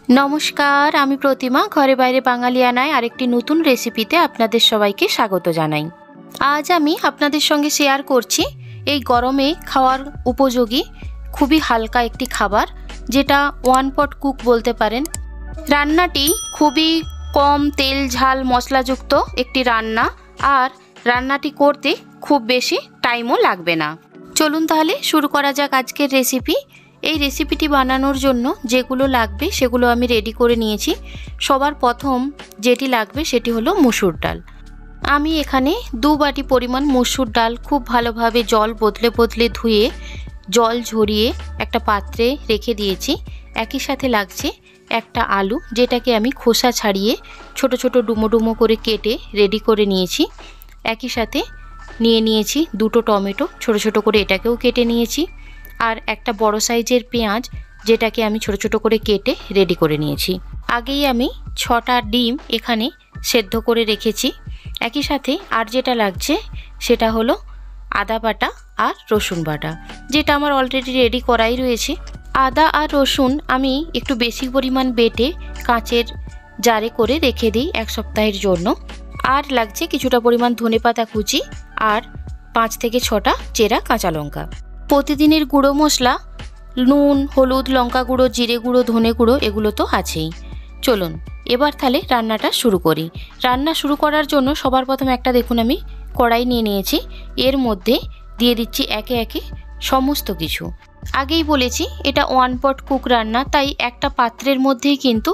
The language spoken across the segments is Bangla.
नमस्कार, आमी प्रतिमा घरे बाइरे बांगालियानाय आरेकटी नतून रेसिपिते आपनादेर सबाइके स्वागत जानाई। आज आमी आपनादेर संगे शेयर करछि एई गरमे खाওয়ার उपयोगी खुबই हालका एकटी खाबार जेटा ওয়ান পট कुक बोलते पारेन। रान्नाटी खुबই कम तेल झाल मशलायुक्त एकटी रान्ना और रान्नाटी करते खूब बेशी टाइमও लागबे ना। चलुन ताहले शुरू करा जाक आजकेर रेसिपि। এই রেসিপিটি বানানোর জন্য যেগুলো লাগবে সেগুলো আমি রেডি করে নিয়েছি। সবার প্রথম যেটি লাগবে সেটি হলো মসুর ডাল। আমি এখানে 2 বাটি পরিমাণ মসুর ডাল খুব ভালোভাবে জল বদলে বদলে ধুয়ে জল ঝরিয়ে একটা পাত্রে রেখে দিয়েছি। একই সাথে লাগছে একটা আলু, যেটাকে আমি খোসা ছাড়িয়ে ছোট ছোট ডুমো ডুমো করে কেটে রেডি করে নিয়েছি। একই সাথে নিয়ে নিয়েছি দুটো টমেটো, ছোট ছোট করে এটাকেও কেটে নিয়েছি। আর একটা বড় সাইজের পেঁয়াজ, যেটাকে আমি ছোট ছোট করে কেটে রেডি করে নিয়েছি। আগেই আমি 6টা ডিম এখানে সেদ্ধ করে রেখেছি। একই সাথে আর যেটা লাগছে সেটা হলো আদা বাটা আর রসুন বাটা, যেটা আমার অলরেডি রেডি করাই রয়েছে। আদা আর রসুন আমি একটু বেশি পরিমাণ বেটে কাঁচের জারে করে রেখে দিই 1 সপ্তাহের জন্য। আর লাগছে কিছুটা পরিমাণ ধনেপাতা কুচি আর 5 থেকে 6টা চেরা কাঁচা লঙ্কা। প্রতিদিনের গুঁড়ো মশলা নুন, হলুদ, লঙ্কা গুঁড়ো, জিরে গুঁড়ো, ধনে গুঁড়ো এগুলো তো আছেই। চলুন এবার তাহলে রান্নাটা শুরু করি। রান্না শুরু করার জন্য সবার প্রথমে একটা দেখুন আমি কড়াই নিয়ে নিয়েছি। এর মধ্যে দিয়ে দিচ্ছি একে একে সমস্ত কিছু। আগেই বলেছি এটা ওয়ান পট কুক রান্না, তাই একটা পাত্রের মধ্যেই কিন্তু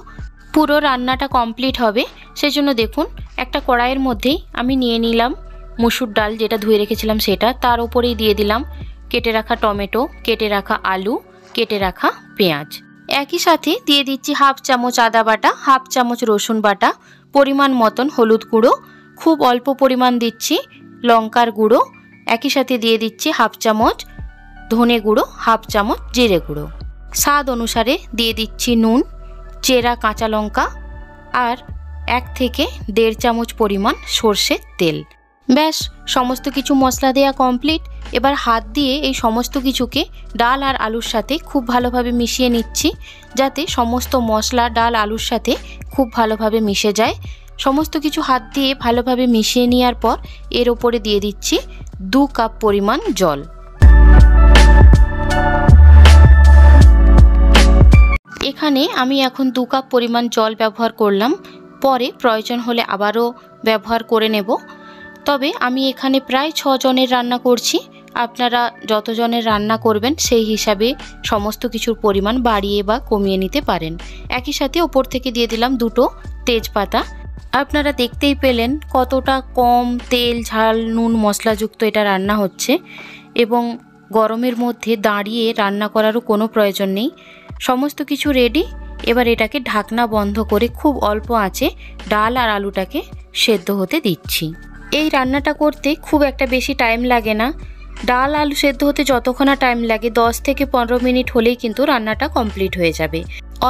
পুরো রান্নাটা কমপ্লিট হবে। সেজন্য দেখুন একটা কড়াইয়ের মধ্যেই আমি নিয়ে নিলাম মসুর ডাল, যেটা ধুয়ে রেখেছিলাম সেটা। তার উপরেই দিয়ে দিলাম কেটে রাখা টমেটো, কেটে রাখা আলু, কেটে রাখা পেঁয়াজ। একই সাথে দিয়ে দিচ্ছি 1/2 চামচ আদা বাটা, 1/2 চামচ রসুন বাটা, পরিমাণ মতন হলুদ গুঁড়ো, খুব অল্প পরিমাণ দিচ্ছি লঙ্কার গুঁড়ো। একই সাথে দিয়ে দিচ্ছি 1/2 চামচ ধনে গুঁড়ো, 1/2 চামচ জিরে গুঁড়ো। স্বাদ অনুসারে দিয়ে দিচ্ছি নুন, চেরা কাঁচা লঙ্কা আর 1 থেকে 1.5 চামচ পরিমাণ সর্ষের তেল। ব্যাস সমস্ত কিছু মশলা দেওয়া কমপ্লিট। এবার হাত দিয়ে এই সমস্ত কিছুকে ডাল আর আলুর সাথে খুব ভালোভাবে মিশিয়ে নিচ্ছি, যাতে সমস্ত মশলা ডাল আলুর সাথে খুব ভালোভাবে মিশে যায়। সমস্ত কিছু হাত দিয়ে ভালোভাবে মিশিয়ে নেওয়ার পর এর ওপরে দিয়ে দিচ্ছি 2 কাপ পরিমাণ জল। এখানে আমি এখন 2 কাপ পরিমাণ জল ব্যবহার করলাম, পরে প্রয়োজন হলে আবারও ব্যবহার করে নেব। তবে আমি এখানে প্রায় 6 জনের রান্না করছি। আপনারা যত জনের রান্না করবেন সেই হিসাবে সমস্ত কিছুর পরিমাণ বাড়িয়ে বা কমিয়ে নিতে পারেন। একই সাথে ওপর থেকে দিয়ে দিলাম 2টো তেজপাতা। আপনারা দেখতেই পেলেন কতটা কম তেল ঝাল নুন মশলাযুক্ত এটা রান্না হচ্ছে, এবং গরমের মধ্যে দাঁড়িয়ে রান্না করারও কোনো প্রয়োজন নেই। সমস্ত কিছু রেডি। এবার এটাকে ঢাকনা বন্ধ করে খুব অল্প আঁচে ডাল আর আলুটাকে সেদ্ধ হতে দিচ্ছি। এই রান্নাটা করতে খুব একটা বেশি টাইম লাগে না। ডাল আলু সেদ্ধ হতে যতক্ষণ না টাইম লাগে 10 থেকে 15 মিনিট হলেই কিন্তু রান্নাটা কমপ্লিট হয়ে যাবে।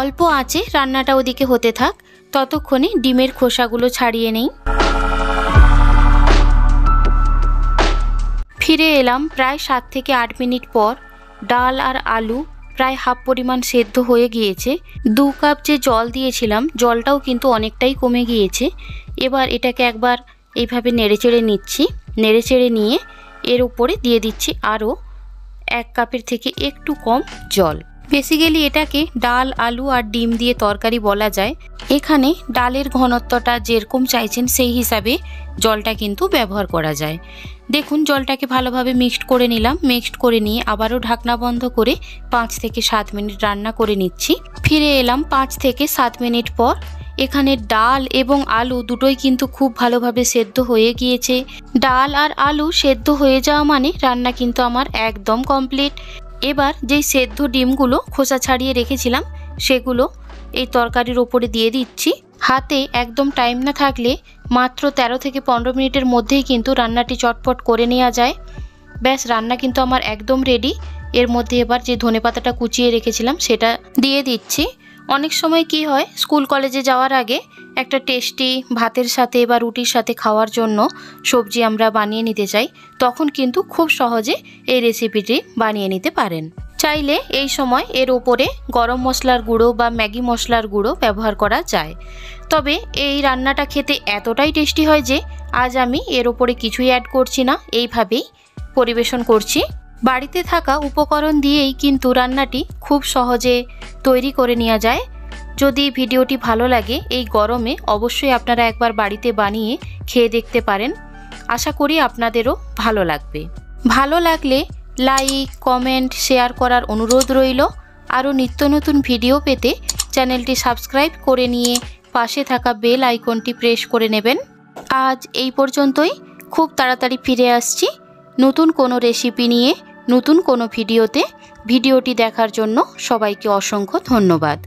অল্প আঁচে রান্নাটা ওদিকে হতে থাক, ততক্ষণে ডিমের খোসাগুলো ছাড়িয়ে নেই। ফিরে এলাম প্রায় 7 থেকে 8 মিনিট পর। ডাল আর আলু প্রায় হাফ পরিমাণ সেদ্ধ হয়ে গিয়েছে। 2 কাপ যে জল দিয়েছিলাম জলটাও কিন্তু অনেকটাই কমে গিয়েছে। এবার এটাকে একবার এইভাবে নেড়েচেড়ে নিচ্ছি। নেড়েচেড়ে নিয়ে এর উপরে দিয়ে দিচ্ছি আরও 1 কাপের থেকে একটু কম জল। বেসিক্যালি এটাকে ডাল আলু আর ডিম দিয়ে তরকারি বলা যায়। এখানে ডালের ঘনত্বটা যেরকম চাইছেন সেই হিসাবে জলটা কিন্তু ব্যবহার করা যায়। দেখুন জলটাকে ভালোভাবে মিক্সড করে নিলাম। মিক্সড করে নিয়ে আবারও ঢাকনা বন্ধ করে 5 থেকে 7 মিনিট রান্না করে নিচ্ছি। ফিরে এলাম 5 থেকে 7 মিনিট পর। এখানে ডাল এবং আলু দুটোই কিন্তু খুব ভালোভাবে সেদ্ধ হয়ে গিয়েছে। ডাল আর আলু সেদ্ধ হয়ে যাওয়া মানে রান্না কিন্তু আমার একদম কমপ্লিট। এবার যেই সেদ্ধ ডিমগুলো খোসা ছাড়িয়ে রেখেছিলাম সেগুলো এই তরকারির ওপরে দিয়ে দিচ্ছি। হাতে একদম টাইম না থাকলে মাত্র 13 থেকে 15 মিনিটের মধ্যেই কিন্তু রান্নাটি চটপট করে নেওয়া যায়। ব্যাস রান্না কিন্তু আমার একদম রেডি। এর মধ্যে এবার যে ধনেপাতাটা কুচিয়ে রেখেছিলাম সেটা দিয়ে দিচ্ছি। অনেক সময় কি হয়, স্কুল কলেজে যাওয়ার আগে একটা টেস্টি ভাতের সাথে বা রুটির সাথে খাওয়ার জন্য সবজি আমরা বানিয়ে নিতে চাই, তখন কিন্তু খুব সহজে এই রেসিপিটি বানিয়ে নিতে পারেন। চাইলে এই সময় এর ওপরে গরম মশলার গুঁড়ো বা ম্যাগি মশলার গুঁড়ো ব্যবহার করা যায়। তবে এই রান্নাটা খেতে এতটাই টেস্টি হয় যে আজ আমি এর ওপরে কিছুই অ্যাড করছি না, এইভাবেই পরিবেশন করছি। বাড়িতে থাকা উপকরণ দিয়েই কিন্তু রান্নাটি খুব সহজে তৈরি করে নেওয়া যায়। যদি ভিডিওটি ভালো লাগে এই গরমে অবশ্যই আপনারা একবার বাড়িতে বানিয়ে খেয়ে দেখতে পারেন। আশা করি আপনাদেরও ভালো লাগবে। ভালো লাগলে লাইক, কমেন্ট, শেয়ার করার অনুরোধ রইল। আরও নিত্য নতুন ভিডিও পেতে চ্যানেলটি সাবস্ক্রাইব করে নিয়ে পাশে থাকা বেল আইকনটি প্রেস করে নেবেন। আজ এই পর্যন্তই। খুব তাড়াতাড়ি ফিরে আসছি নতুন কোনো রেসিপি নিয়ে, নতুন কোনো ভিডিওতে। ভিডিওটি দেখার জন্য সবাইকে অসংখ্য ধন্যবাদ।